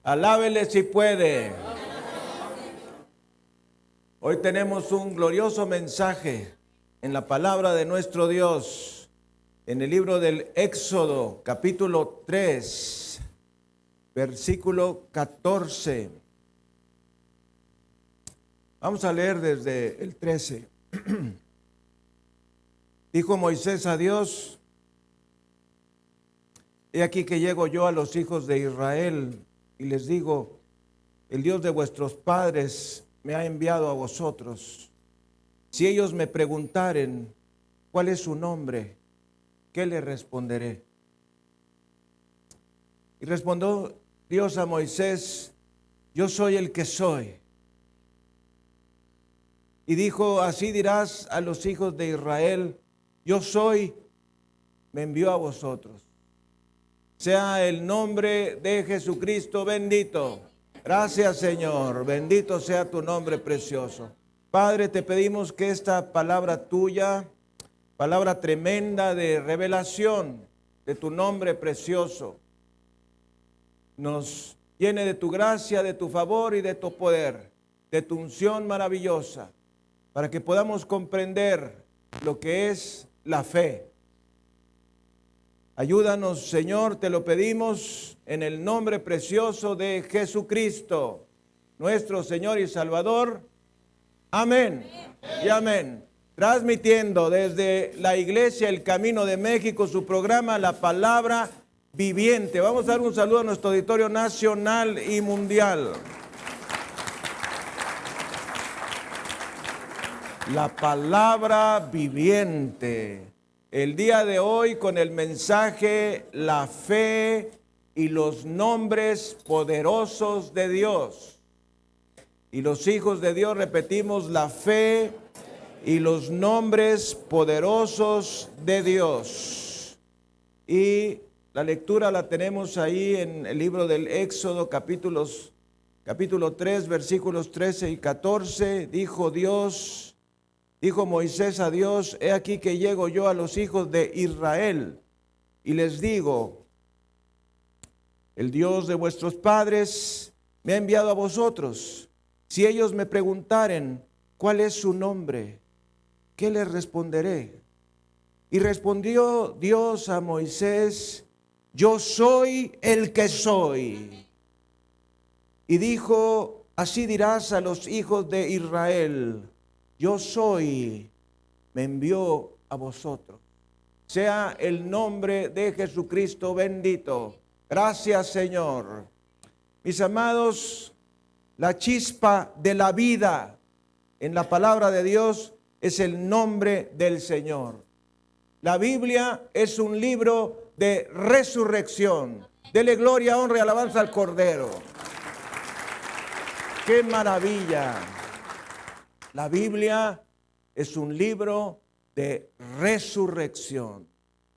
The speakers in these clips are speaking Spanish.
Alábele si puede. Hoy tenemos un glorioso mensaje en la palabra de nuestro Dios, en el libro del Éxodo, capítulo 3, versículo 14. Vamos a leer desde el 13. Dijo Moisés a Dios: he aquí que llego yo a los hijos de Israel y les digo: el Dios de vuestros padres me ha enviado a vosotros. Si ellos me preguntaren cuál es su nombre, ¿qué le responderé? Y respondió Dios a Moisés: yo soy el que soy. Y dijo: así dirás a los hijos de Israel: yo soy, me envió a vosotros. Sea el nombre de Jesucristo bendito. Gracias, Señor. Bendito sea tu nombre precioso. Padre, te pedimos que esta palabra tuya, palabra tremenda de revelación de tu nombre precioso, nos llene de tu gracia, de tu favor y de tu poder, de tu unción maravillosa, para que podamos comprender lo que es la fe. Ayúdanos, Señor, te lo pedimos en el nombre precioso de Jesucristo, nuestro Señor y Salvador. Amén y amén. Transmitiendo desde la Iglesia El Camino de México su programa La Palabra Viviente. Vamos a dar un saludo a nuestro auditorio nacional y mundial. La Palabra Viviente. El día de hoy con el mensaje La fe y los nombres poderosos de Dios. Y los hijos de Dios repetimos: la fe y los nombres poderosos de Dios. Y la lectura la tenemos ahí en el libro del Éxodo, capítulo 3, versículos 13 y 14. Dijo Moisés a Dios: he aquí que llego yo a los hijos de Israel y les digo: el Dios de vuestros padres me ha enviado a vosotros. Si ellos me preguntaren cuál es su nombre, ¿qué les responderé? Y respondió Dios a Moisés: yo soy el que soy. Y dijo: así dirás a los hijos de Israel: yo soy, me envió a vosotros. Sea el nombre de Jesucristo bendito. Gracias, Señor. Mis amados, la chispa de la vida en la palabra de Dios es el nombre del Señor. La Biblia es un libro de resurrección. Dele gloria, honra y alabanza al Cordero. ¡Qué maravilla! La Biblia es un libro de resurrección.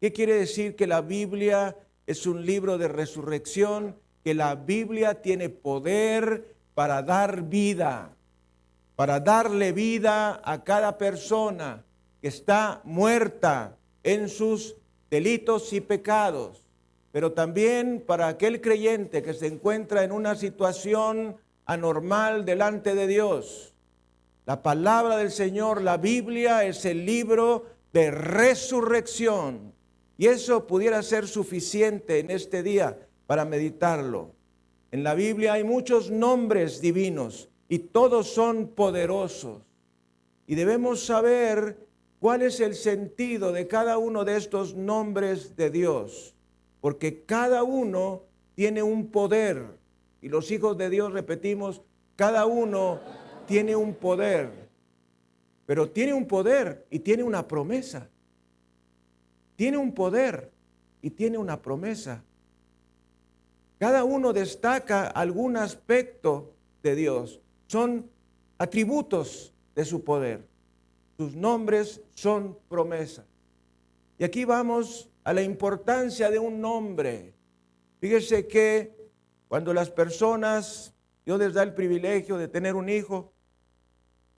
¿Qué quiere decir que la Biblia es un libro de resurrección? Que la Biblia tiene poder para dar vida, para darle vida a cada persona que está muerta en sus delitos y pecados, pero también para aquel creyente que se encuentra en una situación anormal delante de Dios. La palabra del Señor, la Biblia, es el libro de resurrección. Y eso pudiera ser suficiente en este día para meditarlo. En la Biblia hay muchos nombres divinos y todos son poderosos. Y debemos saber cuál es el sentido de cada uno de estos nombres de Dios. Porque cada uno tiene un poder. Y los hijos de Dios, repetimos, cada uno tiene un poder, pero tiene un poder y tiene una promesa. Tiene un poder y tiene una promesa. Cada uno destaca algún aspecto de Dios. Son atributos de su poder. Sus nombres son promesas. Y aquí vamos a la importancia de un nombre. Fíjese que cuando las personas, Dios les da el privilegio de tener un hijo,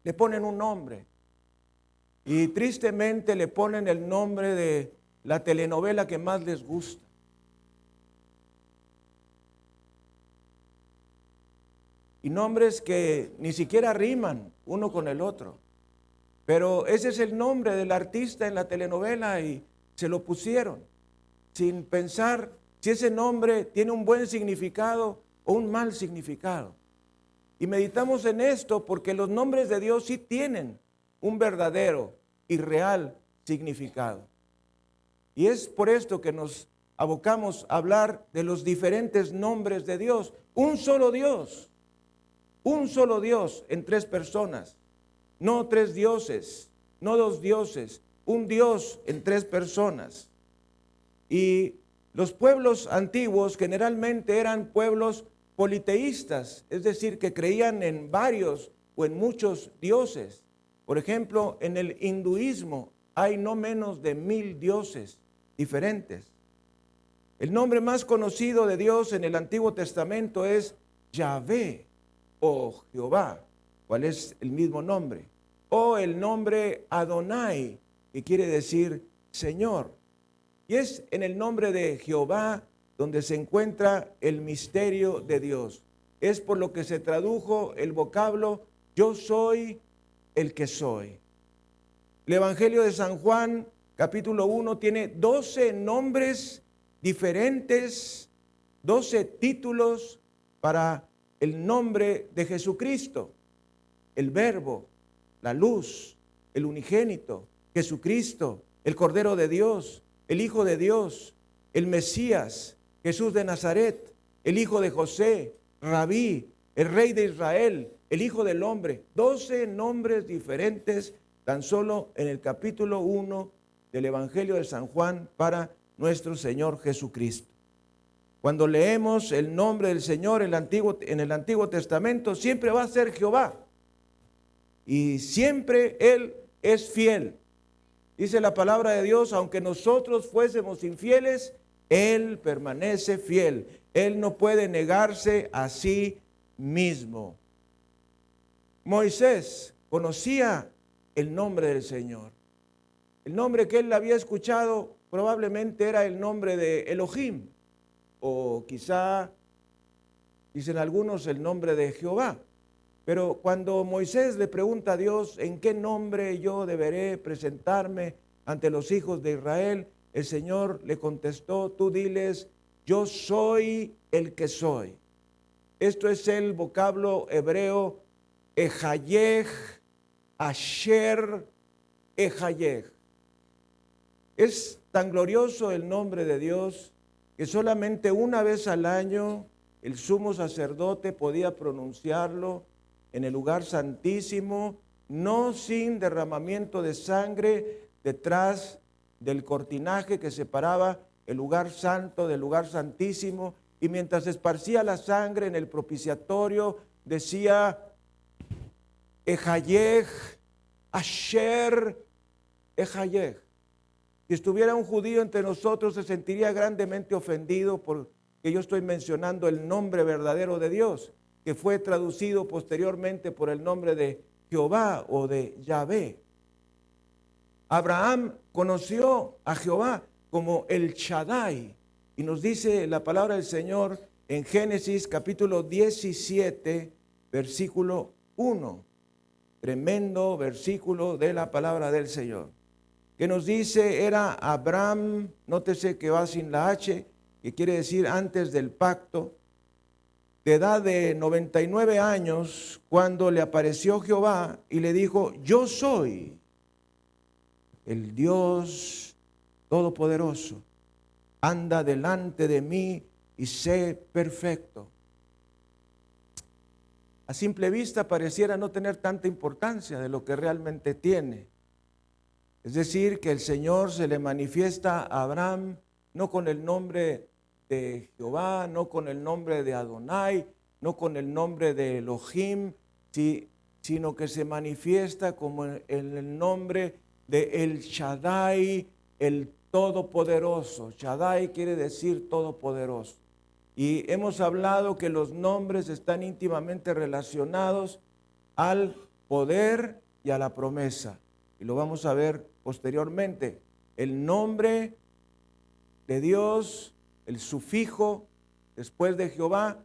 le ponen un nombre. Y tristemente le ponen el nombre de la telenovela que más les gusta. y nombres que ni siquiera riman uno con el otro. Pero ese es el nombre del artista en la telenovela y se lo pusieron sin pensar si ese nombre tiene un buen significado o un mal significado. Y meditamos en esto porque los nombres de Dios sí tienen un verdadero y real significado. Y es por esto que nos abocamos a hablar de los diferentes nombres de Dios. Un solo Dios en tres personas, no tres dioses, no dos dioses, un Dios en tres personas. Y los pueblos antiguos generalmente eran pueblos politeístas, es decir, que creían en varios o en muchos dioses. Por ejemplo, en el hinduismo hay no menos de 1000 dioses diferentes. El nombre más conocido de Dios en el Antiguo Testamento es Yahvé o Jehová, cuál es el mismo nombre, o el nombre Adonai, que quiere decir Señor. Y es en el nombre de Jehová donde se encuentra el misterio de Dios. Es por lo que se tradujo el vocablo yo soy el que soy. El Evangelio de San Juan, capítulo 1, tiene 12 nombres diferentes, 12 títulos para el nombre de Jesucristo. El Verbo, la luz, el unigénito, Jesucristo, el Cordero de Dios, el Hijo de Dios, el Mesías, Jesús de Nazaret, el Hijo de José, Rabí, el Rey de Israel, el Hijo del Hombre. 12 nombres diferentes tan solo en el capítulo 1 del Evangelio de San Juan para nuestro Señor Jesucristo. Cuando leemos el nombre del Señor en el Antiguo Testamento, siempre va a ser Jehová. Y siempre Él es fiel. Dice la palabra de Dios, aunque nosotros fuésemos infieles, Él permanece fiel. Él no puede negarse a sí mismo. Moisés conocía el nombre del Señor. El nombre que él había escuchado probablemente era el nombre de Elohim, o quizá, dicen algunos, el nombre de Jehová. Pero cuando Moisés le pregunta a Dios, ¿en qué nombre yo deberé presentarme ante los hijos de Israel? El Señor le contestó, tú diles, yo soy el que soy. Esto es el vocablo hebreo Ejayej, Asher, Ejayej. Es tan glorioso el nombre de Dios que solamente una vez al año el sumo sacerdote podía pronunciarlo en el lugar santísimo, no sin derramamiento de sangre detrás del cortinaje que separaba el lugar santo del lugar santísimo, y mientras esparcía la sangre en el propiciatorio decía Ejayej, Asher, Ejayej. Si estuviera un judío entre nosotros se sentiría grandemente ofendido porque yo estoy mencionando el nombre verdadero de Dios, que fue traducido posteriormente por el nombre de Jehová o de Yahvé. Abraham conoció a Jehová como el Shaddai, y nos dice la palabra del Señor en Génesis capítulo 17, versículo 1. Tremendo versículo de la palabra del Señor, que nos dice, era Abraham, nótese que va sin la H, que quiere decir antes del pacto, de edad de 99 años, cuando le apareció Jehová y le dijo, yo soy el Dios Todopoderoso, anda delante de mí y sé perfecto. A simple vista pareciera no tener tanta importancia de lo que realmente tiene. Es decir, que el Señor se le manifiesta a Abraham no con el nombre de Jehová, no con el nombre de Adonai, no con el nombre de Elohim, sino que se manifiesta como en el nombre de El Shaddai, el Todopoderoso. Shaddai quiere decir Todopoderoso. Y hemos hablado que los nombres están íntimamente relacionados al poder y a la promesa. Y lo vamos a ver posteriormente. El nombre de Dios, el sufijo después de Jehová,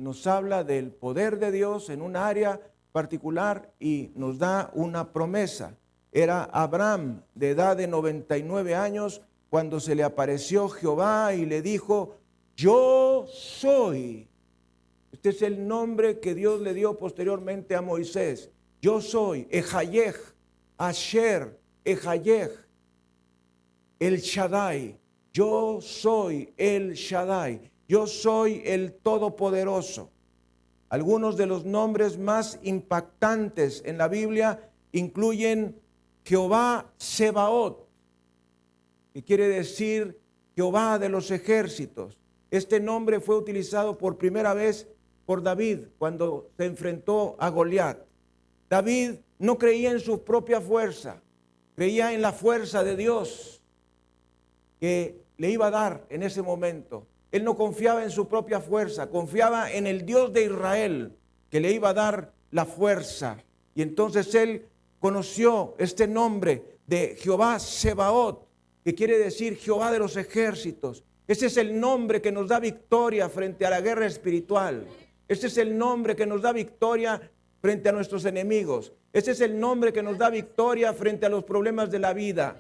nos habla del poder de Dios en un área particular y nos da una promesa. Era Abraham de edad de 99 años cuando se le apareció Jehová y le dijo, yo soy. Este es el nombre que Dios le dio posteriormente a Moisés. Yo soy, Ejayej, Asher, Ejayej, el Shaddai. Yo soy el Shaddai. Yo soy el Todopoderoso. Algunos de los nombres más impactantes en la Biblia incluyen Jehová Sebaot, que quiere decir Jehová de los ejércitos. Este nombre fue utilizado por primera vez por David cuando se enfrentó a Goliat. David no creía en su propia fuerza, creía en la fuerza de Dios que le iba a dar en ese momento. Él no confiaba en su propia fuerza, confiaba en el Dios de Israel que le iba a dar la fuerza. Y entonces él conoció este nombre de Jehová Sebaot, que quiere decir Jehová de los ejércitos. Ese es el nombre que nos da victoria frente a la guerra espiritual. Ese es el nombre que nos da victoria frente a nuestros enemigos. Ese es el nombre que nos da victoria frente a los problemas de la vida.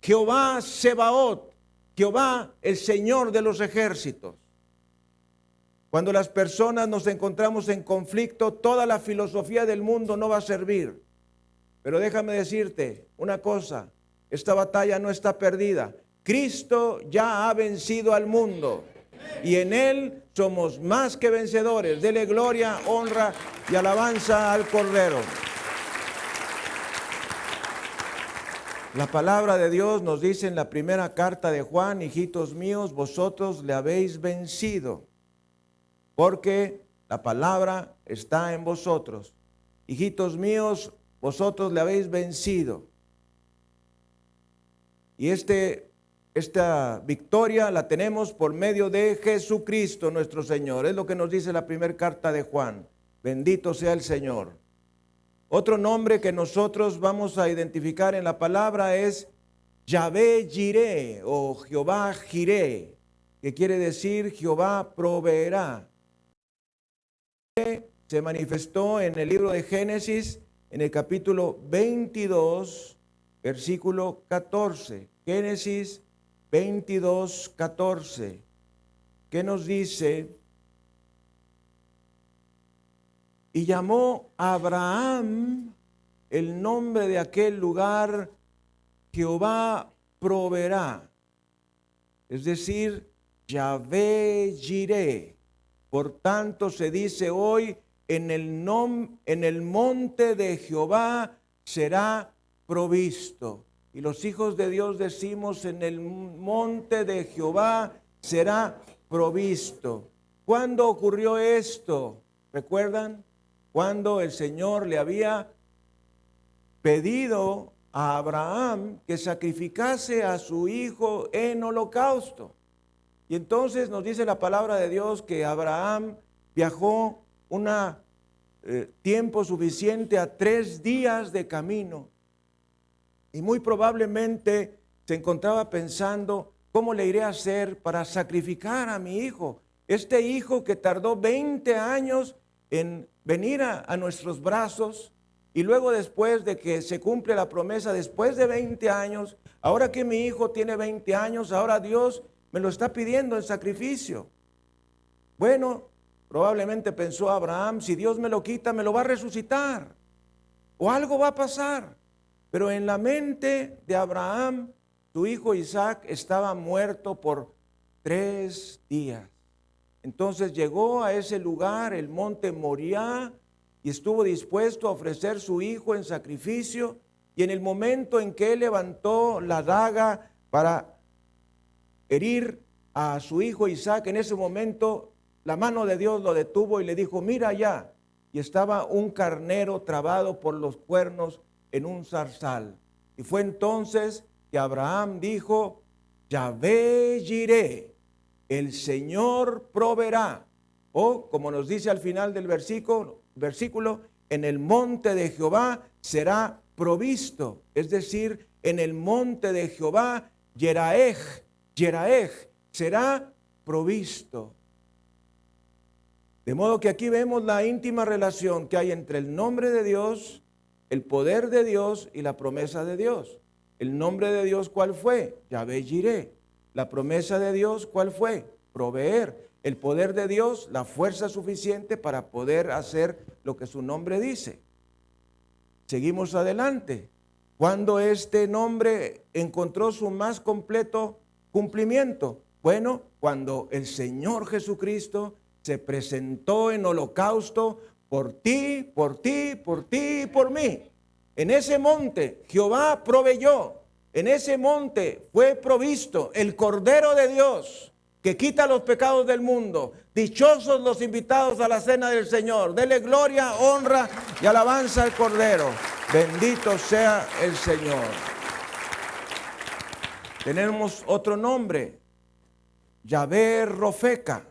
Jehová Sebaot. Jehová, el Señor de los ejércitos. Cuando las personas nos encontramos en conflicto, toda la filosofía del mundo no va a servir. Pero déjame decirte una cosa, esta batalla no está perdida. Cristo ya ha vencido al mundo y en Él somos más que vencedores. Dele gloria, honra y alabanza al Cordero. La palabra de Dios nos dice en la primera carta de Juan, hijitos míos, vosotros le habéis vencido, porque la palabra está en vosotros. Hijitos míos, vosotros le habéis vencido. Y esta victoria la tenemos por medio de Jesucristo nuestro Señor. Es lo que nos dice la primera carta de Juan. Bendito sea el Señor. Otro nombre que nosotros vamos a identificar en la palabra es Yahvé Jireh o Jehová Jireh, que quiere decir Jehová proveerá. Se manifestó en el libro de Génesis, en el capítulo 22, versículo 14. Génesis 22, 14. ¿Qué nos dice? Y llamó a Abraham el nombre de aquel lugar, Jehová proveerá. Es decir, Yahvé Jireh. Por tanto se dice hoy, en el monte de Jehová será provisto. Y los hijos de Dios decimos, en el monte de Jehová será provisto. ¿Cuándo ocurrió esto? ¿Recuerdan? Cuando el Señor le había pedido a Abraham que sacrificase a su hijo en holocausto. Y entonces nos dice la palabra de Dios que Abraham viajó tiempo suficiente a 3 días de camino. Y muy probablemente se encontraba pensando, ¿cómo le iré a hacer para sacrificar a mi hijo? Este hijo que tardó 20 años en venir a nuestros brazos, y luego después de que se cumple la promesa, después de 20 años, ahora que mi hijo tiene 20 años, ahora Dios me lo está pidiendo en sacrificio. Bueno, probablemente pensó Abraham, si Dios me lo quita, me lo va a resucitar, o algo va a pasar. Pero en la mente de Abraham, su hijo Isaac estaba muerto por 3 días. Entonces llegó a ese lugar, el monte Moriah, y estuvo dispuesto a ofrecer su hijo en sacrificio. Y en el momento en que él levantó la daga para herir a su hijo Isaac, en ese momento la mano de Dios lo detuvo y le dijo, mira allá. Y estaba un carnero trabado por los cuernos en un zarzal. Y fue entonces que Abraham dijo, Yahvé Jireh, el Señor proveerá. O como nos dice al final del versículo, en el monte de Jehová será provisto. Es decir, en el monte de Jehová, Yeraej será provisto. De modo que aquí vemos la íntima relación que hay entre el nombre de Dios, el poder de Dios y la promesa de Dios. El nombre de Dios, ¿cuál fue? Yahvé Jireh. La promesa de Dios, ¿cuál fue? Proveer. El poder de Dios, la fuerza suficiente para poder hacer lo que su nombre dice. Seguimos adelante. ¿Cuándo este nombre encontró su más completo cumplimiento? Bueno, cuando el Señor Jesucristo se presentó en holocausto por ti, por ti, por ti y por mí. En ese monte Jehová proveyó, en ese monte fue provisto el Cordero de Dios que quita los pecados del mundo. Dichosos los invitados a la cena del Señor. Dele gloria, honra y alabanza al Cordero. Bendito sea el Señor. Tenemos otro nombre, Yahvé Rofeca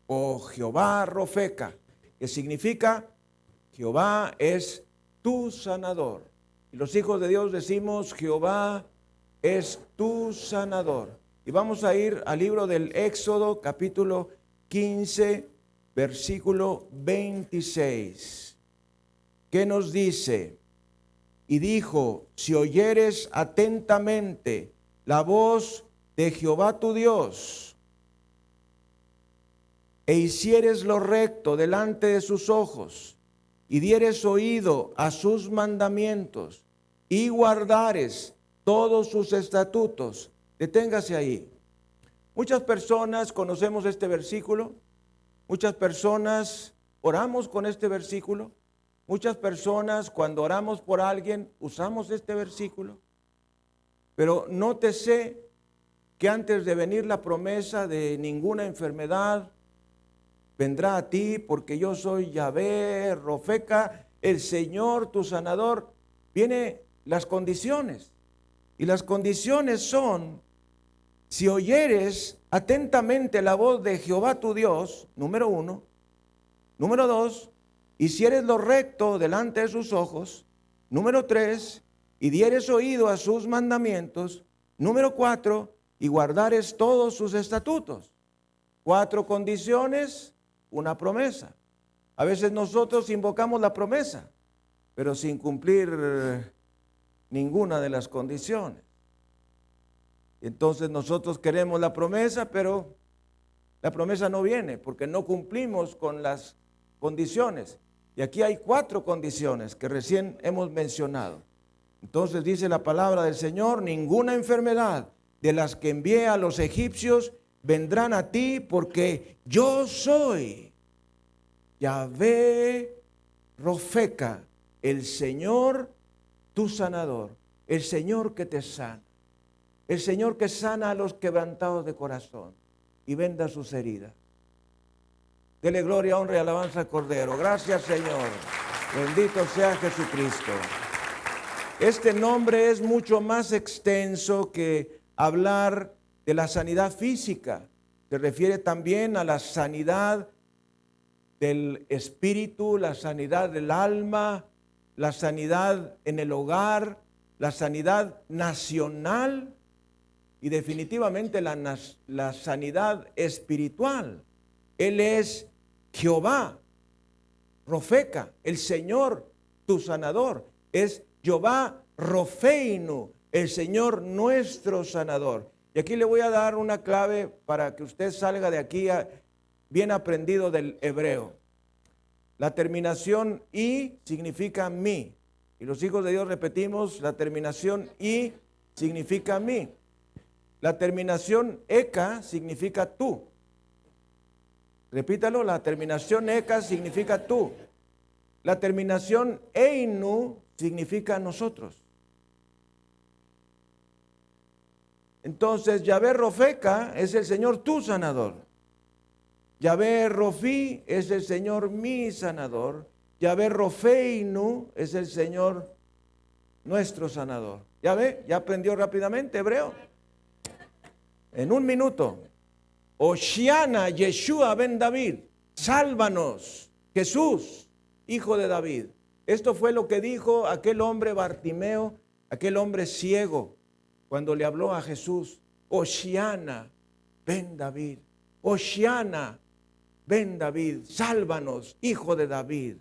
o Jehová Rofeca, que significa Jehová es tu sanador. Y los hijos de Dios decimos Jehová es tu sanador. Y vamos a ir al libro del Éxodo, capítulo 15, versículo 26. ¿Qué nos dice? Y dijo, si oyeres atentamente la voz de Jehová tu Dios, e hicieres lo recto delante de sus ojos, y dieres oído a sus mandamientos, y guardares todos sus estatutos. Deténgase ahí. Muchas personas conocemos este versículo, muchas personas oramos con este versículo, muchas personas cuando oramos por alguien usamos este versículo, pero nótese que antes de venir la promesa de ninguna enfermedad vendrá a ti, porque yo soy Yahvé Rofeca, el Señor tu sanador, vienen las condiciones. Y las condiciones son, si oyeres atentamente la voz de Jehová tu Dios, número 1. Número 2, hicieres lo recto delante de sus ojos. Número 3, y dieres oído a sus mandamientos. Número 4, y guardares todos sus estatutos. 4 condiciones, una promesa. A veces nosotros invocamos la promesa, pero sin cumplir ninguna de las condiciones. Entonces nosotros queremos la promesa, pero la promesa no viene porque no cumplimos con las condiciones. Y aquí hay 4 condiciones que recién hemos mencionado. Entonces dice la palabra del Señor, ninguna enfermedad de las que envié a los egipcios vendrán a ti, porque yo soy Yahvé Rofeca, el Señor tu sanador, el Señor que te sana, el Señor que sana a los quebrantados de corazón y venda sus heridas. Dele gloria, honra y alabanza al Cordero. Gracias, Señor. Bendito sea Jesucristo. Este nombre es mucho más extenso que hablar de la sanidad física. Se refiere también a la sanidad del espíritu, la sanidad del alma, la sanidad en el hogar, la sanidad nacional y definitivamente la sanidad espiritual. Él es Jehová Rofeca, el Señor tu sanador. Es Jehová Rofeinu, el Señor nuestro sanador. Y aquí le voy a dar una clave para que usted salga de aquí bien aprendido del hebreo. La terminación I significa mí. Y los hijos de Dios repetimos, la terminación I significa mí. La terminación Eka significa tú. Repítalo, la terminación Eka significa tú. La terminación Einu significa nosotros. Entonces, Yahvé Rofeca es el Señor tu sanador. Yahvé Rofi es el Señor mi sanador. Yahvé Rofeinu es el Señor nuestro sanador. ¿Ya ve? ¿Ya aprendió rápidamente hebreo? En un minuto. Oshiana Yeshua ben David, sálvanos, Jesús, hijo de David. Esto fue lo que dijo aquel hombre Bartimeo, aquel hombre ciego, cuando le habló a Jesús. Oshiana ben David, Oshiana, ven David, sálvanos, hijo de David.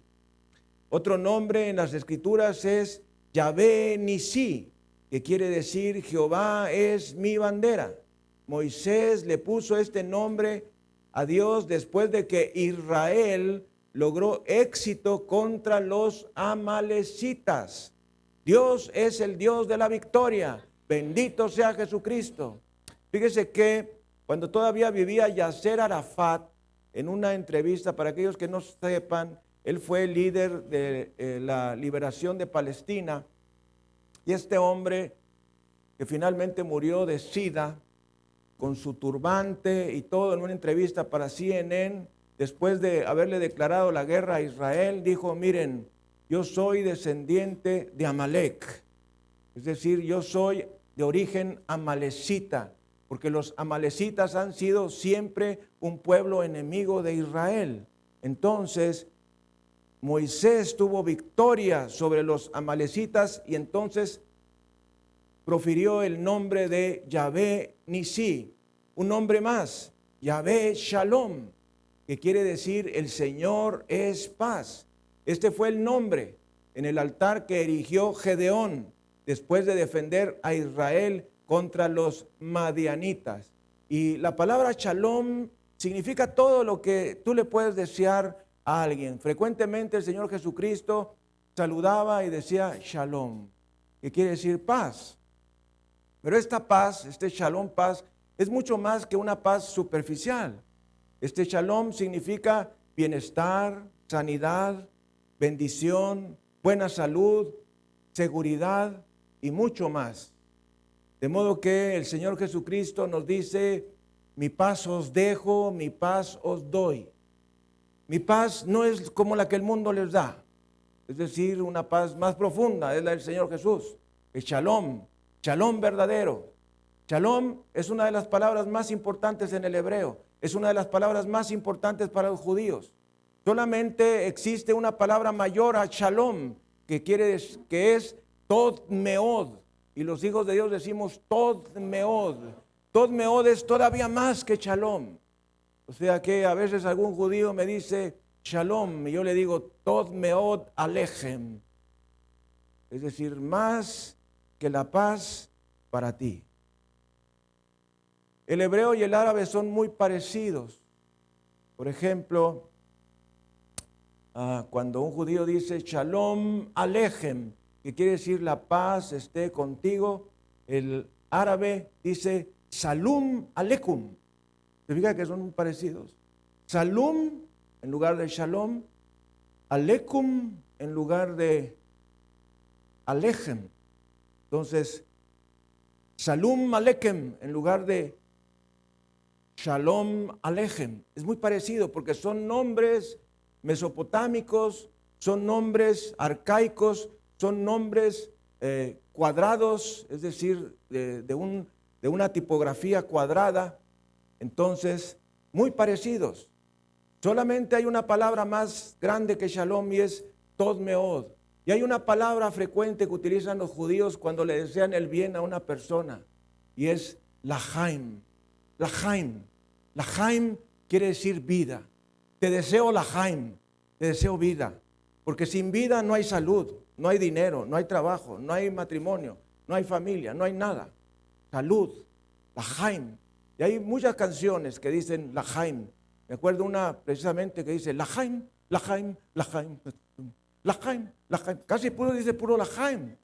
Otro nombre en las Escrituras es Yahvé Nisí, que quiere decir Jehová es mi bandera. Moisés le puso este nombre a Dios después de que Israel logró éxito contra los amalecitas. Dios es el Dios de la victoria. Bendito sea Jesucristo. Fíjese que cuando todavía vivía Yasser Arafat, en una entrevista, para aquellos que no sepan, él fue el líder de la liberación de Palestina. Y este hombre que finalmente murió de SIDA, con su turbante y todo, en una entrevista para CNN, después de haberle declarado la guerra a Israel, dijo: miren, yo soy descendiente de Amalek, es decir, yo soy de origen amalecita, porque los amalecitas han sido siempre un pueblo enemigo de Israel. Entonces, Moisés tuvo victoria sobre los amalecitas y entonces profirió el nombre de Yahvé Nisí, un nombre más, Yahvé Shalom, que quiere decir el Señor es paz. Este fue el nombre en el altar que erigió Gedeón después de defender a Israel contra los madianitas. Y la palabra Shalom significa todo lo que tú le puedes desear a alguien. Frecuentemente el Señor Jesucristo saludaba y decía Shalom, que quiere decir paz. Pero esta paz, este Shalom, paz, es mucho más que una paz superficial. Este Shalom significa bienestar, sanidad, bendición, buena salud, seguridad y mucho más. De modo que el Señor Jesucristo nos dice: mi paz os dejo, mi paz os doy. Mi paz no es como la que el mundo les da, es decir, una paz más profunda, es la del Señor Jesús, el Shalom, Shalom verdadero. Shalom es una de las palabras más importantes en el hebreo, es una de las palabras más importantes para los judíos. Solamente existe una palabra mayor a Shalom, que es Tod Meod, y los hijos de Dios decimos Tod Meod. Tod Meod es todavía más que Shalom. O sea que a veces algún judío me dice Shalom y yo le digo Tod Meod Alechem, es decir, más que la paz para ti. El hebreo y el árabe son muy parecidos. Por ejemplo, cuando un judío dice Shalom Alechem, que quiere decir la paz esté contigo, el árabe dice Salum Aleikum. ¿Se fija que son muy parecidos? Salum en lugar de Shalom, Aleikum en lugar de Alechem. Entonces, Salum Alechem en lugar de Shalom Alechem. Es muy parecido porque son nombres mesopotámicos, son nombres arcaicos, son nombres cuadrados, es decir, de una tipografía cuadrada. Entonces, muy parecidos. Solamente hay una palabra más grande que Shalom y es Tod Meod. Y hay una palabra frecuente que utilizan los judíos cuando le desean el bien a una persona y es Lahaim. Lahaim. Lahaim quiere decir vida. Te deseo Lahaim, te deseo vida. Porque sin vida no hay salud, no hay dinero, no hay trabajo, no hay matrimonio, no hay familia, no hay nada. Salud, Lahaim. Y hay muchas canciones que dicen Lahaim. Me acuerdo una precisamente que dice Lahaim, Lahaim, Lahaim, Lahaim, Lahaim. Casi puro dice puro Lahaim.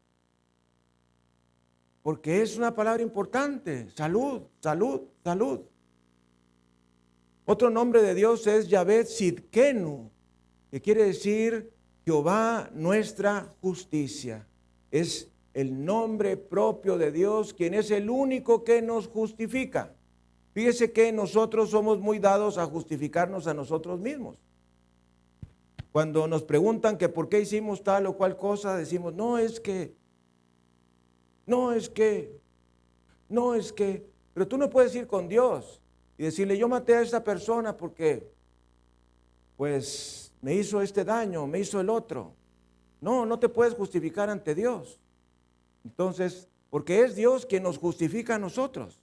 Porque es una palabra importante. Salud, salud, salud. Otro nombre de Dios es Yahvé Tzidkenu, que quiere decir Jehová nuestra justicia. Es el nombre propio de Dios, quien es el único que nos justifica. Fíjese que nosotros somos muy dados a justificarnos a nosotros mismos. Cuando nos preguntan que por qué hicimos tal o cual cosa, decimos, no es que, pero tú no puedes ir con Dios y decirle, yo maté a esa persona porque, pues, me hizo este daño, me hizo el otro. No te puedes justificar ante Dios. Entonces, porque es Dios quien nos justifica a nosotros.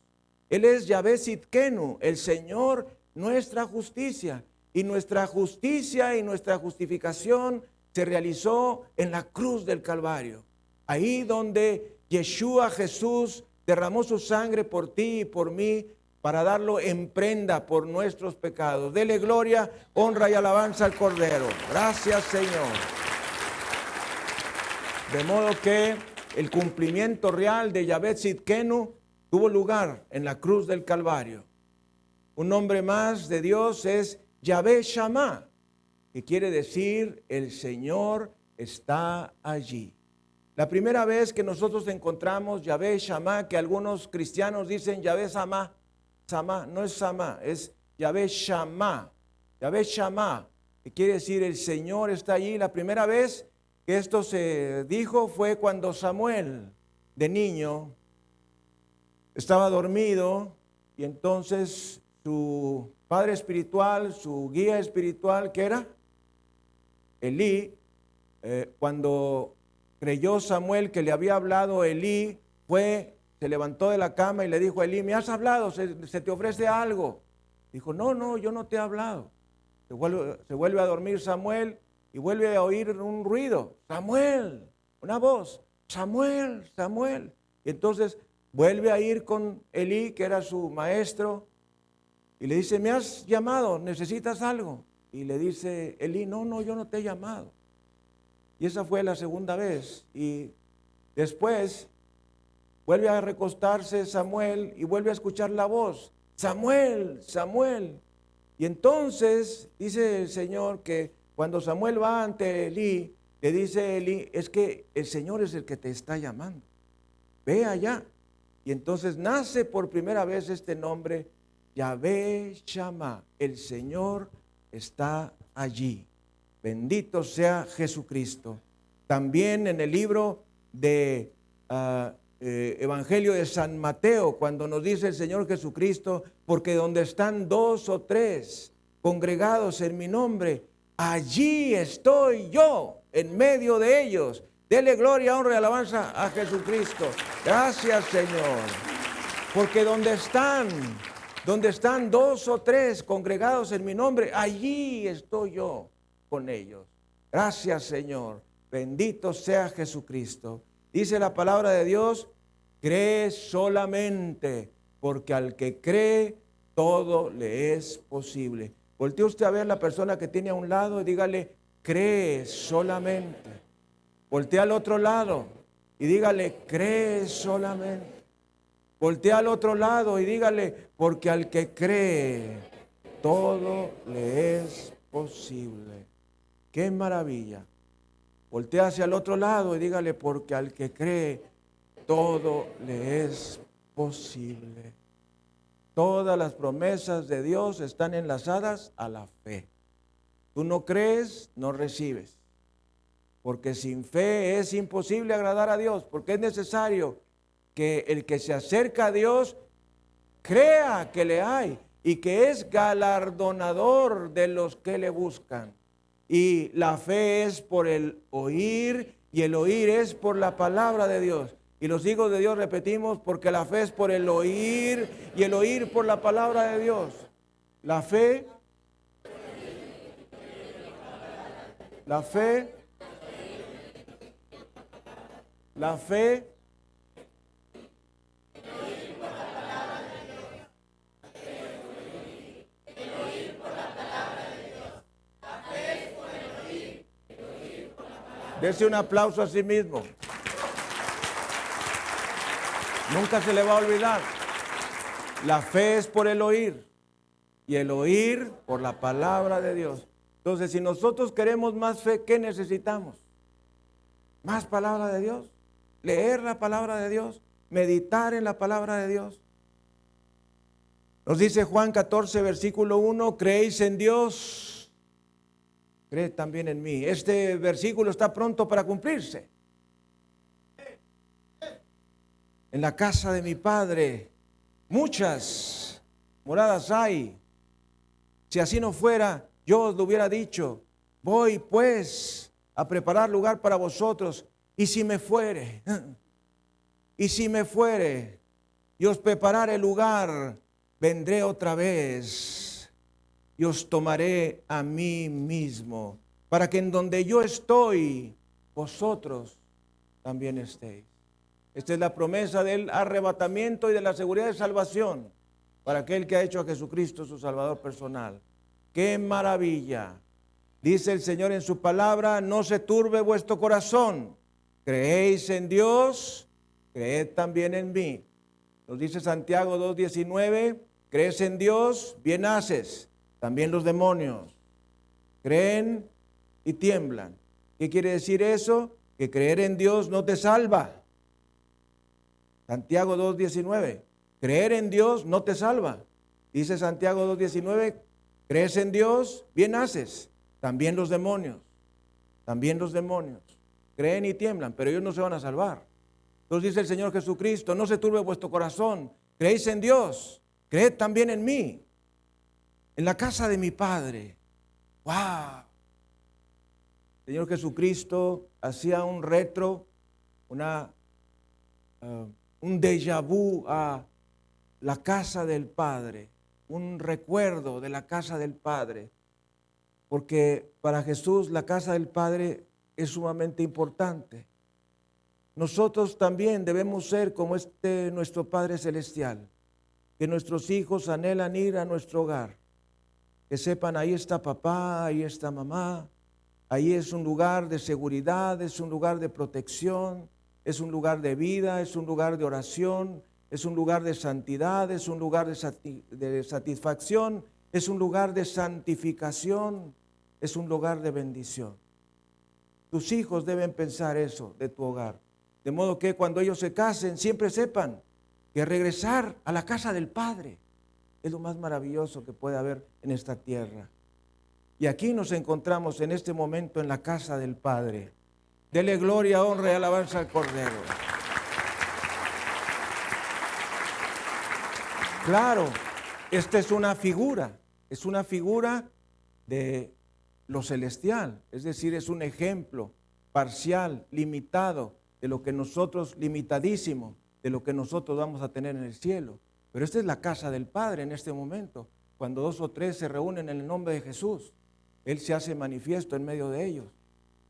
Él es Yahvé Tzidkenu, el Señor nuestra justicia. y nuestra justicia y nuestra justificación se realizó en la cruz del Calvario. Ahí donde Yeshua Jesús derramó su sangre por ti y por mí para darlo en prenda por nuestros pecados. Dele gloria, honra y alabanza al Cordero. Gracias, Señor. De modo que el cumplimiento real de Yahvé Tzidkenu tuvo lugar en la cruz del Calvario. Un nombre más de Dios es Yahvé Shammah, que quiere decir el Señor está allí. La primera vez que nosotros encontramos Yahvé Shammah, que algunos cristianos dicen Yahvé Samá, Samá, no es Samá, es Yahvé Shammah. Yahvé Shammah, que quiere decir el Señor está allí. La primera vez que esto se dijo fue cuando Samuel, de niño, estaba dormido y entonces su padre espiritual, su guía espiritual, ¿qué era? Elí, cuando creyó Samuel que le había hablado Elí, se levantó de la cama y le dijo a Elí, ¿me has hablado? ¿Se te ofrece algo? Dijo, no, yo no te he hablado. Se vuelve a dormir Samuel y vuelve a oír un ruido. Samuel, una voz, Samuel, Samuel. Y entonces vuelve a ir con Elí, que era su maestro, y le dice, ¿me has llamado? ¿Necesitas algo? Y le dice Elí, no, yo no te he llamado. Y esa fue la segunda vez. Y después vuelve a recostarse Samuel y vuelve a escuchar la voz, Samuel, Samuel. Y entonces dice el Señor que cuando Samuel va ante Elí, le dice Elí, es que el Señor es el que te está llamando. Ve allá. Y entonces nace por primera vez este nombre, Yahvé Shammah, el Señor está allí. Bendito sea Jesucristo. También en el libro de Evangelio de San Mateo, cuando nos dice el Señor Jesucristo, porque donde están 2 o 3 congregados en mi nombre, allí estoy yo en medio de ellos. Dele gloria, honra y alabanza a Jesucristo. Gracias, Señor. Porque donde están 2 o 3 congregados en mi nombre, allí estoy yo con ellos. Gracias, Señor. Bendito sea Jesucristo. Dice la palabra de Dios, cree solamente, porque al que cree, todo le es posible. Voltee usted a ver a la persona que tiene a un lado y dígale, cree solamente. Voltea al otro lado y dígale, cree solamente. Voltea al otro lado y dígale, porque al que cree, todo le es posible. ¡Qué maravilla! Voltea hacia el otro lado y dígale, porque al que cree, todo le es posible. Todas las promesas de Dios están enlazadas a la fe. Tú no crees, no recibes. Porque sin fe es imposible agradar a Dios, porque es necesario que el que se acerca a Dios crea que le hay y que es galardonador de los que le buscan. Y la fe es por el oír y el oír es por la palabra de Dios. Y los hijos de Dios repetimos, porque la fe es por el oír y el oír por la palabra de Dios. La fe, la fe, la fe. Dese un aplauso a sí mismo. Nunca se le va a olvidar. La fe es por el oír y el oír por la palabra de Dios. Entonces, si nosotros queremos más fe, ¿qué necesitamos? Más palabra de Dios. Leer la palabra de Dios. Meditar en la palabra de Dios. Nos dice Juan 14, versículo 1, ¿creéis en Dios? Cree también en mí. Este versículo está pronto para cumplirse. En la casa de mi Padre muchas moradas hay. Si así no fuera, yo os lo hubiera dicho. Voy pues a preparar lugar para vosotros. Y si me fuere, y os prepararé lugar, vendré otra vez y os tomaré a mí mismo, para que en donde yo estoy, vosotros también estéis. Esta es la promesa del arrebatamiento y de la seguridad de salvación para aquel que ha hecho a Jesucristo su Salvador personal. ¡Qué maravilla! Dice el Señor en su palabra: no se turbe vuestro corazón. Creéis en Dios, creed también en mí. Nos dice Santiago 2:19, crees en Dios, bien haces. También los demonios creen y tiemblan. ¿Qué quiere decir eso? Que creer en Dios no te salva. Santiago 2:19, creer en Dios no te salva. Dice Santiago 2:19, crees en Dios, bien haces. También los demonios creen y tiemblan, pero ellos no se van a salvar. Entonces dice el Señor Jesucristo: no se turbe vuestro corazón, creéis en Dios, creed también en mí. En la casa de mi Padre. ¡Wow! El Señor Jesucristo hacía un retro, un déjà vu a la casa del Padre, un recuerdo de la casa del Padre, porque para Jesús la casa del Padre es sumamente importante. Nosotros también debemos ser como nuestro Padre Celestial, que nuestros hijos anhelan ir a nuestro hogar, que sepan: ahí está papá, ahí está mamá, ahí es un lugar de seguridad, es un lugar de protección, es un lugar de vida, es un lugar de oración, es un lugar de santidad, es un lugar de satisfacción, es un lugar de santificación, es un lugar de bendición. Tus hijos deben pensar eso de tu hogar, de modo que cuando ellos se casen siempre sepan que regresar a la casa del Padre es lo más maravilloso que puede haber en esta tierra. Y aquí nos encontramos en este momento en la casa del Padre. Dele gloria, honra y alabanza al Cordero. Claro, esta es una figura de lo celestial, es decir, es un ejemplo parcial, limitado, de lo que nosotros, limitadísimo, de lo que nosotros vamos a tener en el cielo. Pero esta es la casa del Padre en este momento. Cuando 2 o 3 se reúnen en el nombre de Jesús, Él se hace manifiesto en medio de ellos.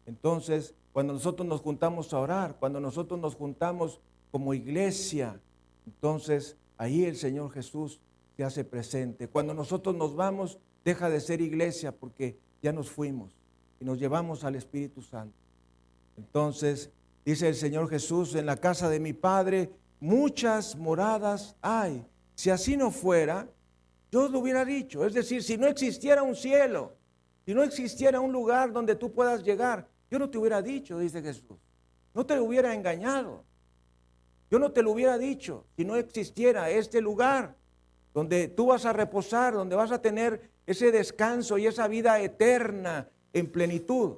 Entonces, cuando nosotros nos juntamos a orar, cuando nosotros nos juntamos como iglesia, entonces ahí el Señor Jesús se hace presente. Cuando nosotros nos vamos, deja de ser iglesia porque ya nos fuimos y nos llevamos al Espíritu Santo. Entonces, dice el Señor Jesús: en la casa de mi Padre muchas moradas hay. Si así no fuera, yo lo hubiera dicho. Es decir, si no existiera un cielo, si no existiera un lugar donde tú puedas llegar, yo no te hubiera dicho, dice Jesús. No te hubiera engañado. Yo no te lo hubiera dicho si no existiera este lugar donde tú vas a reposar, donde vas a tener ese descanso y esa vida eterna en plenitud.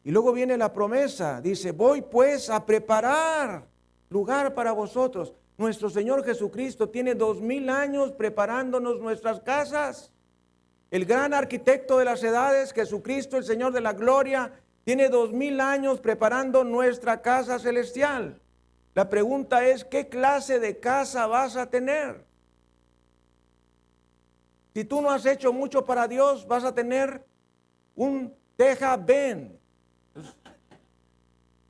Y luego viene la promesa, dice: voy pues a preparar lugar para vosotros. Nuestro Señor Jesucristo tiene 2000 años preparándonos nuestras casas. El gran arquitecto de las edades, Jesucristo, el Señor de la gloria, tiene 2000 años preparando nuestra casa celestial. La pregunta es: ¿qué clase de casa vas a tener? Si tú no has hecho mucho para Dios, vas a tener un tejabén.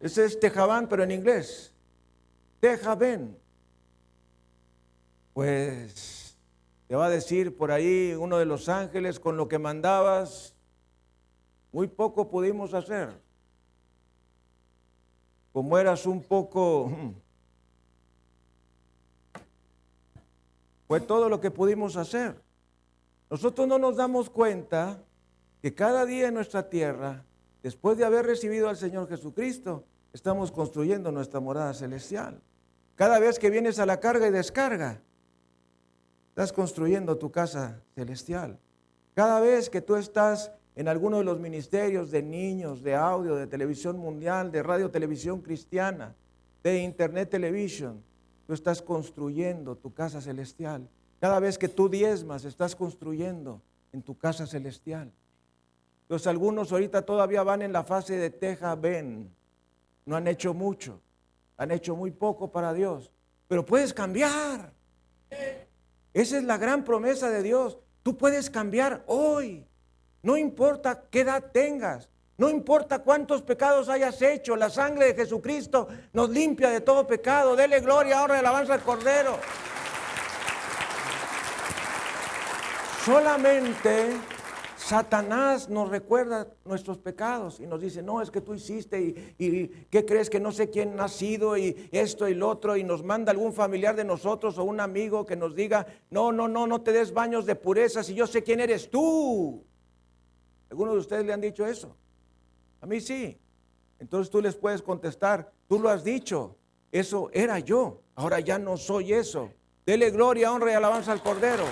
Ese es tejabán, pero en inglés. Tejabén. Pues te va a decir por ahí uno de los ángeles: con lo que mandabas, muy poco pudimos hacer. Como eras un poco, fue todo lo que pudimos hacer. Nosotros no nos damos cuenta que cada día en nuestra tierra, después de haber recibido al Señor Jesucristo, estamos construyendo nuestra morada celestial. Cada vez que vienes a la carga y descarga, estás construyendo tu casa celestial. Cada vez que tú estás en alguno de los ministerios de niños, de audio, de televisión mundial, de radio, televisión cristiana, de internet television, tú estás construyendo tu casa celestial. Cada vez que tú diezmas, estás construyendo en tu casa celestial. Entonces algunos ahorita todavía van en la fase de tejabén. No han hecho mucho, han hecho muy poco para Dios. Pero puedes cambiar. Esa es la gran promesa de Dios. Tú puedes cambiar hoy. No importa qué edad tengas. No importa cuántos pecados hayas hecho. La sangre de Jesucristo nos limpia de todo pecado. Dele gloria, honra y alabanza al Cordero. Solamente Satanás nos recuerda nuestros pecados y nos dice, no, es que tú hiciste y ¿qué crees? Que no sé quién ha sido y esto y lo otro, y nos manda algún familiar de nosotros o un amigo que nos diga, no te des baños de pureza si yo sé quién eres tú. ¿Algunos de ustedes le han dicho eso? A mí sí. Entonces tú les puedes contestar, tú lo has dicho, eso era yo, ahora ya no soy eso. Dele gloria, honra y alabanza al Cordero.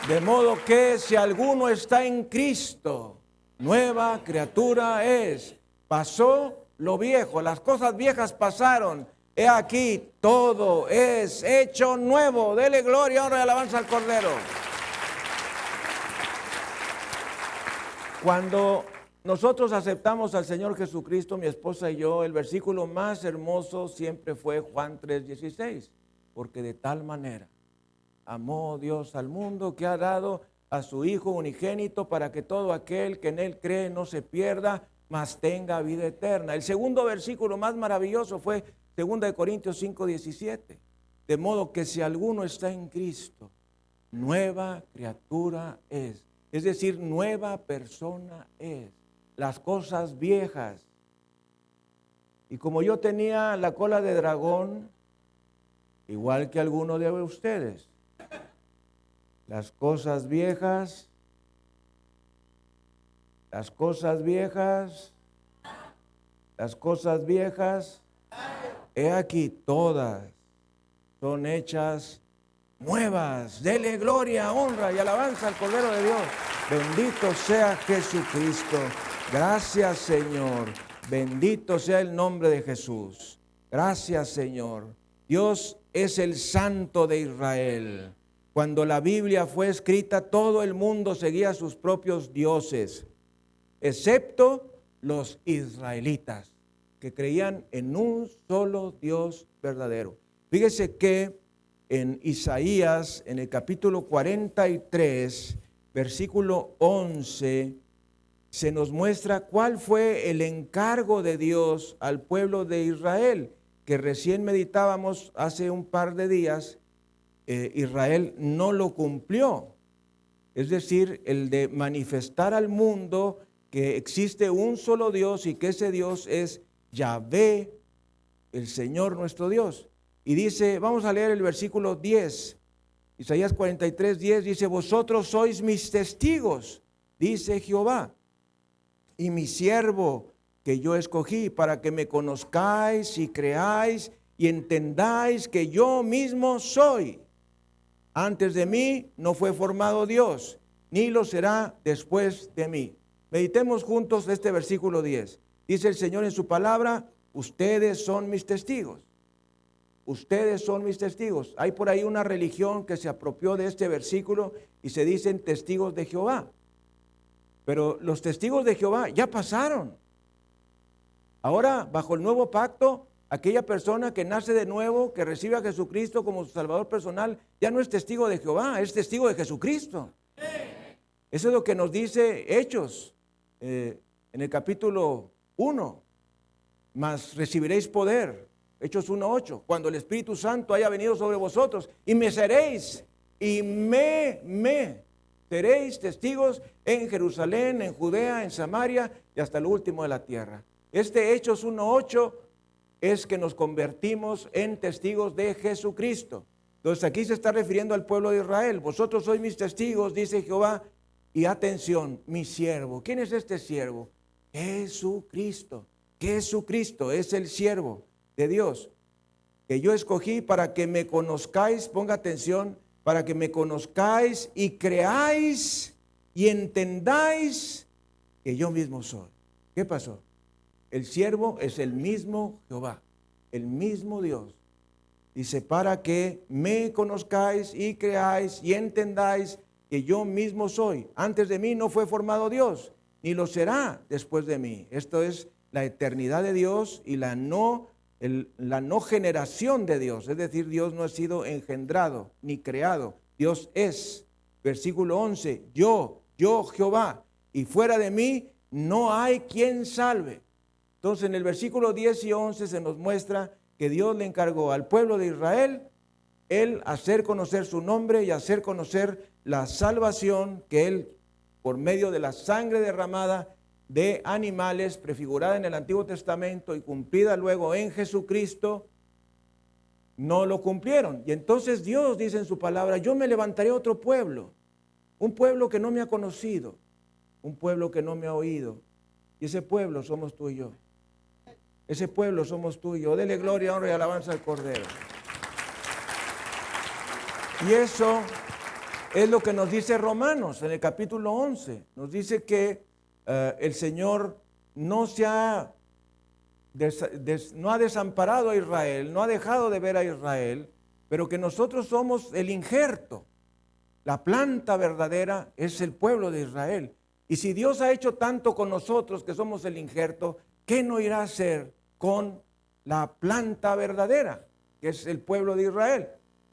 De modo que si alguno está en Cristo, nueva criatura es. Pasó lo viejo, las cosas viejas pasaron. He aquí, todo es hecho nuevo. Dele gloria, honra y alabanza al Cordero. Cuando nosotros aceptamos al Señor Jesucristo, mi esposa y yo, el versículo más hermoso siempre fue Juan 3:16, porque de tal manera amó Dios al mundo que ha dado a su Hijo unigénito para que todo aquel que en Él cree no se pierda, mas tenga vida eterna. El segundo versículo más maravilloso fue 2 Corintios 5:17. De modo que si alguno está en Cristo, nueva criatura es. Es decir, nueva persona es. Las cosas viejas. Y como yo tenía la cola de dragón, igual que alguno de ustedes, las cosas viejas, he aquí todas son hechas nuevas. Dele gloria, honra y alabanza al Cordero de Dios. Bendito sea Jesucristo. Gracias, Señor. Bendito sea el nombre de Jesús. Gracias, Señor. Dios es el Santo de Israel. Cuando la Biblia fue escrita, todo el mundo seguía sus propios dioses, excepto los israelitas, que creían en un solo Dios verdadero. Fíjese que en Isaías, en el capítulo 43, versículo 11, se nos muestra cuál fue el encargo de Dios al pueblo de Israel, que recién meditábamos hace un par de días. Israel no lo cumplió. Es decir, el de manifestar al mundo que existe un solo Dios y que ese Dios es Yahvé, el Señor nuestro Dios. Y dice, vamos a leer el versículo 10, Isaías 43:10, dice, vosotros sois mis testigos, dice Jehová, y mi siervo que yo escogí, para que me conozcáis y creáis y entendáis que yo mismo soy. Antes de mí no fue formado Dios, ni lo será después de mí. Meditemos juntos este versículo 10. Dice el Señor en su palabra, ustedes son mis testigos. Ustedes son mis testigos. Hay por ahí una religión que se apropió de este versículo y se dicen testigos de Jehová. Pero los testigos de Jehová ya pasaron. Ahora, bajo el nuevo pacto, aquella persona que nace de nuevo, que recibe a Jesucristo como su Salvador personal, ya no es testigo de Jehová, es testigo de Jesucristo. Eso es lo que nos dice Hechos, en el capítulo 1. Mas recibiréis poder, Hechos 1:8, cuando el Espíritu Santo haya venido sobre vosotros, y me seréis, seréis testigos en Jerusalén, en Judea, en Samaria y hasta lo último de la tierra. Este Hechos 1:8 es que nos convertimos en testigos de Jesucristo. Entonces aquí se está refiriendo al pueblo de Israel. Vosotros sois mis testigos, dice Jehová. Y atención, mi siervo. ¿Quién es este siervo? Jesucristo. Jesucristo es el siervo de Dios, que yo escogí para que me conozcáis, ponga atención, para que me conozcáis y creáis y entendáis que yo mismo soy. ¿Qué pasó? El siervo es el mismo Jehová, el mismo Dios. Dice, para que me conozcáis y creáis y entendáis que yo mismo soy. Antes de mí no fue formado Dios, ni lo será después de mí. Esto es la eternidad de Dios y la no la no generación de Dios, es decir, Dios no ha sido engendrado ni creado, Dios es. Versículo 11, yo Jehová, y fuera de mí no hay quien salve. Entonces en el versículo 10 y 11 se nos muestra que Dios le encargó al pueblo de Israel el hacer conocer su nombre y hacer conocer la salvación que Él, por medio de la sangre derramada de animales, prefigurada en el Antiguo Testamento y cumplida luego en Jesucristo, no lo cumplieron. Y entonces Dios dice en su palabra, yo me levantaré otro pueblo, un pueblo que no me ha conocido, un pueblo que no me ha oído. Y ese pueblo somos tú y yo. Ese pueblo somos tú y yo. Dele gloria, honra y alabanza al Cordero. Y eso es lo que nos dice Romanos en el capítulo 11. Nos dice que el Señor no ha desamparado a Israel, no ha dejado de ver a Israel, pero que nosotros somos el injerto. La planta verdadera es el pueblo de Israel. Y si Dios ha hecho tanto con nosotros que somos el injerto, ¿qué no irá a hacer con la planta verdadera, que es el pueblo de Israel?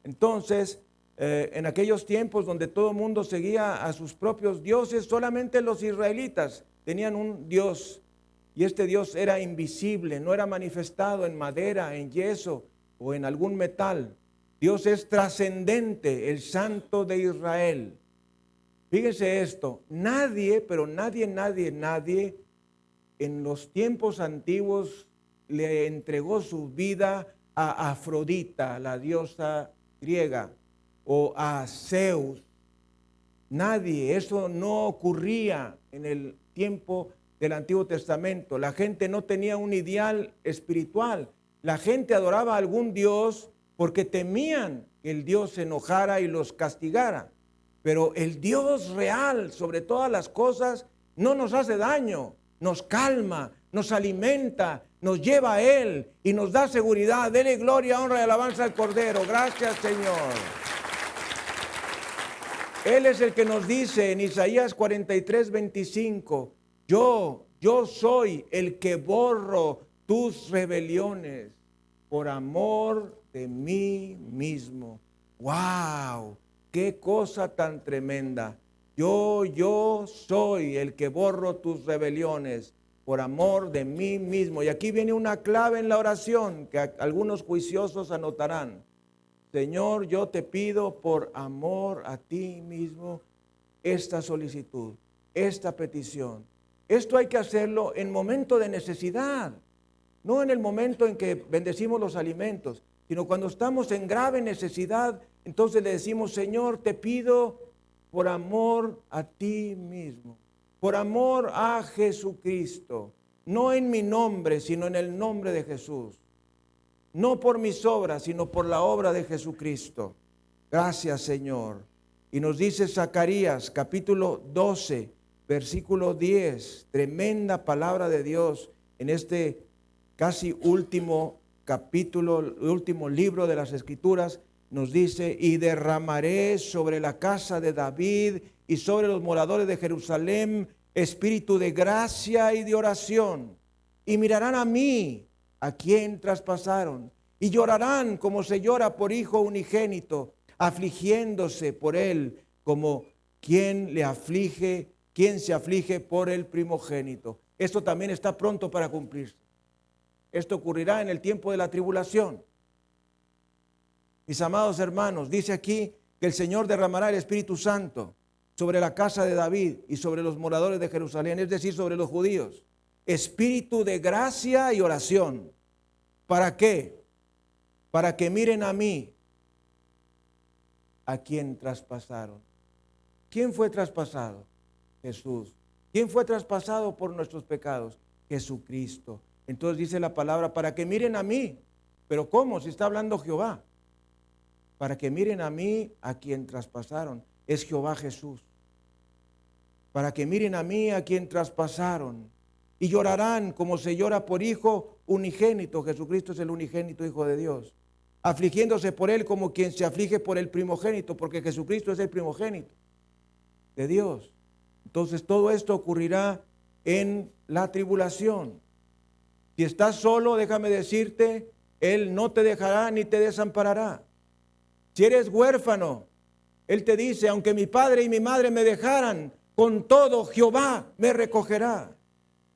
Entonces, en aquellos tiempos donde todo el mundo seguía a sus propios dioses, solamente los israelitas tenían un Dios, y este Dios era invisible, no era manifestado en madera, en yeso o en algún metal. Dios es trascendente, el Santo de Israel. Fíjense esto, nadie, pero nadie en los tiempos antiguos le entregó su vida a Afrodita, la diosa griega, o a Zeus. Nadie, eso no ocurría en el tiempo del Antiguo Testamento. La gente no tenía un ideal espiritual. La gente adoraba a algún Dios porque temían que el Dios se enojara y los castigara. Pero el Dios real, sobre todas las cosas, no nos hace daño, nos calma, nos alimenta, nos lleva a Él y nos da seguridad. Dele gloria, honra y alabanza al Cordero. Gracias, Señor. Él es el que nos dice en Isaías 43, 25, yo soy el que borro tus rebeliones por amor de mí mismo. ¡Wow! ¡Qué cosa tan tremenda! Yo soy el que borro tus rebeliones por amor de mí mismo. Y aquí viene una clave en la oración que algunos juiciosos anotarán. Señor, yo te pido por amor a ti mismo esta solicitud, esta petición. Esto hay que hacerlo en momento de necesidad, no en el momento en que bendecimos los alimentos, sino cuando estamos en grave necesidad, entonces le decimos, Señor, te pido por amor a ti mismo, por amor a Jesucristo, no en mi nombre, sino en el nombre de Jesús. No por mis obras, sino por la obra de Jesucristo. Gracias, Señor. Y nos dice Zacarías, capítulo 12, versículo 10, tremenda palabra de Dios en este casi último capítulo, último libro de las Escrituras, nos dice, y derramaré sobre la casa de David y sobre los moradores de Jerusalén espíritu de gracia y de oración, y mirarán a mí, a quien traspasaron, y llorarán como se llora por hijo unigénito, afligiéndose por él como quien se aflige por el primogénito. Esto también está pronto para cumplirse. Esto ocurrirá en el tiempo de la tribulación. Mis amados hermanos, dice aquí que el Señor derramará el Espíritu Santo sobre la casa de David y sobre los moradores de Jerusalén, es decir, sobre los judíos. Espíritu de gracia y oración. ¿Para qué? Para que miren a mí, a quien traspasaron. ¿Quién fue traspasado? Jesús. ¿Quién fue traspasado por nuestros pecados? Jesucristo. Entonces dice la palabra, para que miren a mí. ¿Pero cómo? Si está hablando Jehová. Para que miren a mí, a quien traspasaron. Es Jehová Jesús. Para que miren a mí, a quien traspasaron. Y llorarán como se llora por hijo unigénito. Jesucristo es el unigénito Hijo de Dios. Afligiéndose por él como quien se aflige por el primogénito, porque Jesucristo es el primogénito de Dios. Entonces todo esto ocurrirá en la tribulación. Si estás solo, déjame decirte Él no te dejará ni te desamparará. Si eres huérfano, Él te dice, aunque mi padre y mi madre me dejaran, con todo Jehová me recogerá.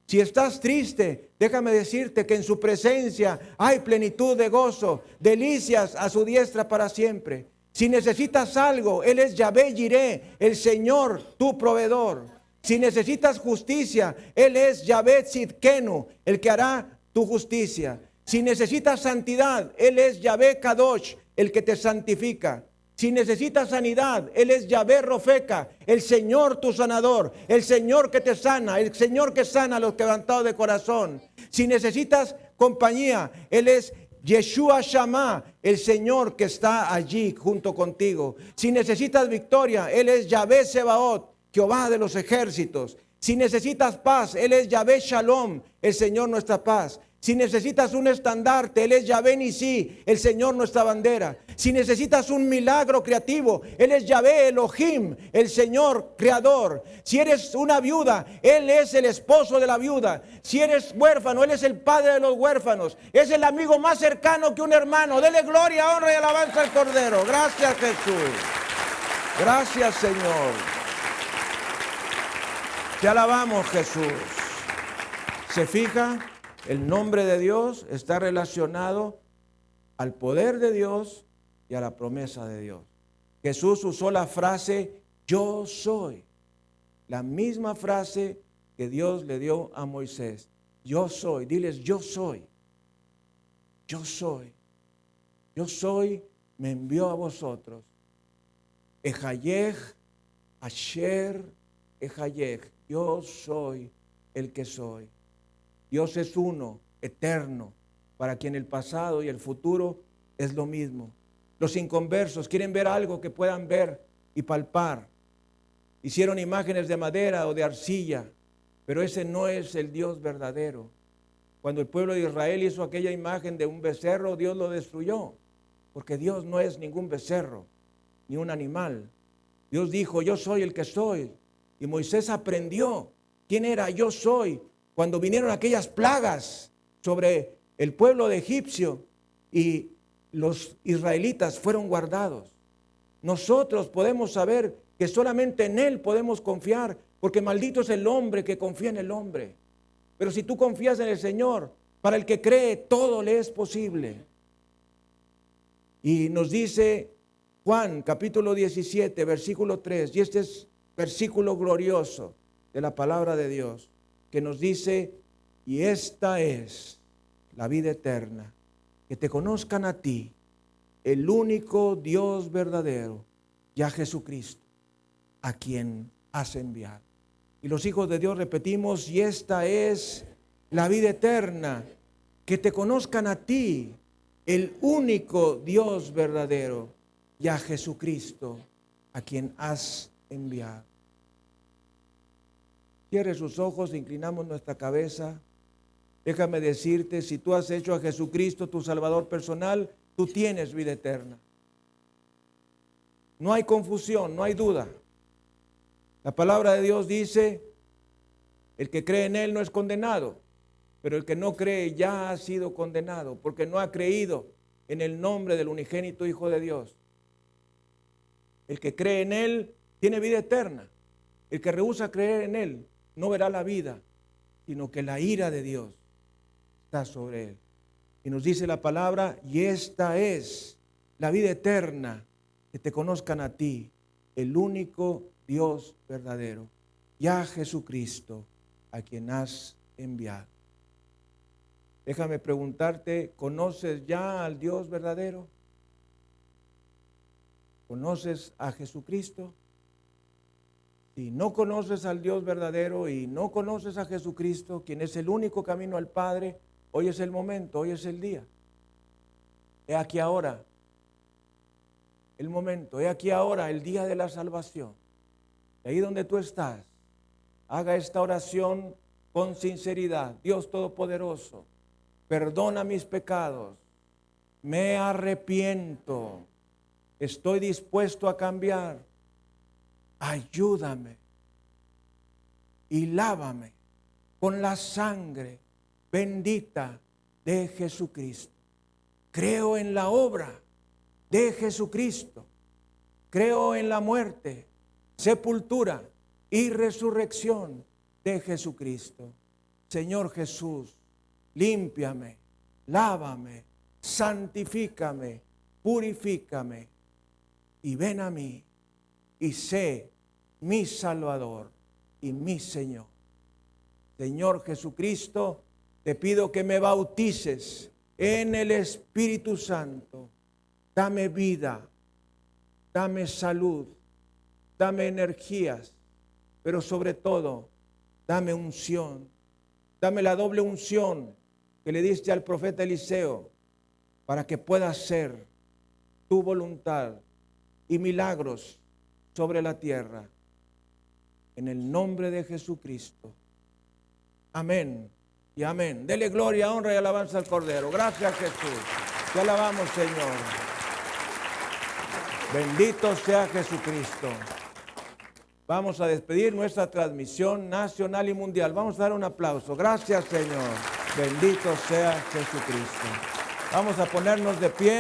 Si estás triste, déjame decirte que en su presencia hay plenitud de gozo, delicias a su diestra para siempre. Si necesitas algo, Él es Yahvé Jireh, el Señor, tu proveedor. Si necesitas justicia, Él es Yahvé Tzidkenu, el que hará tu justicia. Si necesitas santidad, Él es Yahvé Kadosh, el que te santifica. Si necesitas sanidad, Él es Yahvé Rofeca, el Señor tu sanador, el Señor que te sana, el Señor que sana a los quebrantados de corazón. Si necesitas compañía, Él es Yeshua Shammah, el Señor que está allí junto contigo. Si necesitas victoria, Él es Yahvé Sebaot, Jehová de los ejércitos. Si necesitas paz, Él es Yahvé Shalom, el Señor nuestra paz. Si necesitas un estandarte, Él es Yahvé Nisí, el Señor nuestra bandera. Si necesitas un milagro creativo, Él es Yahvé Elohim, el Señor creador. Si eres una viuda, Él es el esposo de la viuda. Si eres huérfano, Él es el padre de los huérfanos. Es el amigo más cercano que un hermano. Dele gloria, honra y alabanza al Cordero. Gracias, Jesús. Gracias, Señor. Te alabamos, Jesús. ¿Se fija? El nombre de Dios está relacionado al poder de Dios y a la promesa de Dios. Jesús usó la frase yo soy, la misma frase que Dios le dio a Moisés. Yo soy, diles yo soy, yo soy, yo soy, me envió a vosotros. Ejayej, Asher, Ejayej, yo soy el que soy. Dios es uno, eterno, para quien el pasado y el futuro es lo mismo. Los inconversos quieren ver algo que puedan ver y palpar. Hicieron imágenes de madera o de arcilla, pero ese no es el Dios verdadero. Cuando el pueblo de Israel hizo aquella imagen de un becerro, Dios lo destruyó, porque Dios no es ningún becerro, ni un animal. Dios dijo, yo soy el que soy. Y Moisés aprendió quién era yo soy. Cuando vinieron aquellas plagas sobre el pueblo de egipcio y los israelitas fueron guardados. Nosotros podemos saber que solamente en Él podemos confiar, porque maldito es el hombre que confía en el hombre. Pero si tú confías en el Señor, para el que cree, todo le es posible. Y nos dice Juan capítulo 17, versículo 3, y este es versículo glorioso de la palabra de Dios, que nos dice, y esta es la vida eterna, que te conozcan a ti, el único Dios verdadero, y a Jesucristo, a quien has enviado. Y los hijos de Dios repetimos, y esta es la vida eterna, que te conozcan a ti, el único Dios verdadero, y a Jesucristo, a quien has enviado. Cierre sus ojos, inclinamos nuestra cabeza. Déjame decirte, si tú has hecho a Jesucristo tu Salvador personal, tú tienes vida eterna. No hay confusión, no hay duda. La palabra de Dios dice, el que cree en Él no es condenado, pero el que no cree ya ha sido condenado, porque no ha creído en el nombre del unigénito Hijo de Dios. El que cree en Él tiene vida eterna. El que rehúsa creer en Él no verá la vida, sino que la ira de Dios está sobre él. Y nos dice la palabra, y esta es la vida eterna, que te conozcan a ti, el único Dios verdadero, y a Jesucristo, a quien has enviado. Déjame preguntarte, ¿conoces ya al Dios verdadero? ¿Conoces a Jesucristo? Si no conoces al Dios verdadero y no conoces a Jesucristo, quien es el único camino al Padre, hoy es el momento, hoy es el día. He aquí ahora el momento, he aquí ahora el día de la salvación. Ahí donde tú estás, haga esta oración con sinceridad. Dios Todopoderoso, perdona mis pecados, me arrepiento, estoy dispuesto a cambiar. Ayúdame y lávame con la sangre bendita de Jesucristo. Creo en la obra de Jesucristo. Creo en la muerte, sepultura y resurrección de Jesucristo. Señor Jesús, límpiame, lávame, santifícame, purifícame y ven a mí y sé mi Salvador y mi Señor. Señor Jesucristo, te pido que me bautices en el Espíritu Santo. Dame vida, dame salud, dame energías, pero sobre todo, dame unción. Dame la doble unción que le diste al profeta Eliseo para que pueda hacer tu voluntad y milagros sobre la tierra. En el nombre de Jesucristo. Amén y amén. Dele gloria, honra y alabanza al Cordero. Gracias, Jesús. Te alabamos, Señor. Bendito sea Jesucristo. Vamos a despedir nuestra transmisión nacional y mundial. Vamos a dar un aplauso. Gracias, Señor. Bendito sea Jesucristo. Vamos a ponernos de pie.